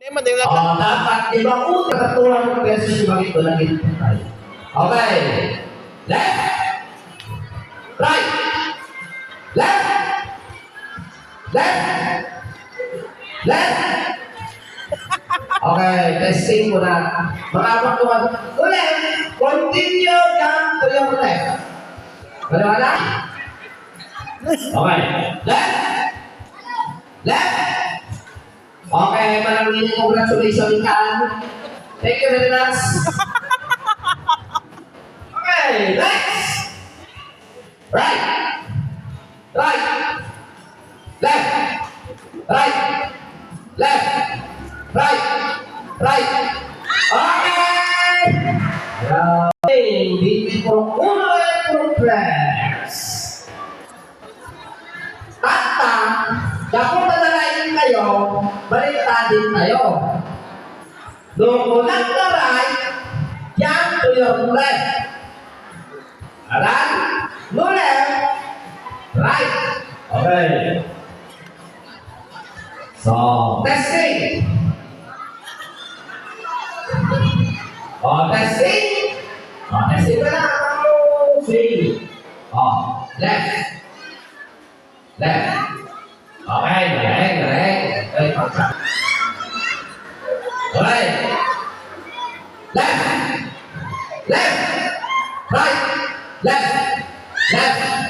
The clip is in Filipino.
Dapat 5 katulad ng beses yung ito na tayo. Okay. Left. Right. Left. Left. Left. Okay, testing muna. Makapagkuhan. Ulit. Continue jump to your left. Baliwa na? Okay. Left. Left. Okay, maraming congratulations kan. Thank you very much. Okay, next. Right. Right. Left. Right. Left. Right. Right. Okay. Beautiful. Uno and progress. At kapag nadalain kayo, baliktad din tayo. Doon unang na right, jump to your left. Aran, no left, right. Okay. So, testing. Testing. Testing ka na. See. Left. Left. Okay, galing. Okay, pagsak. Okay. Left. Left. Right. Left. Left.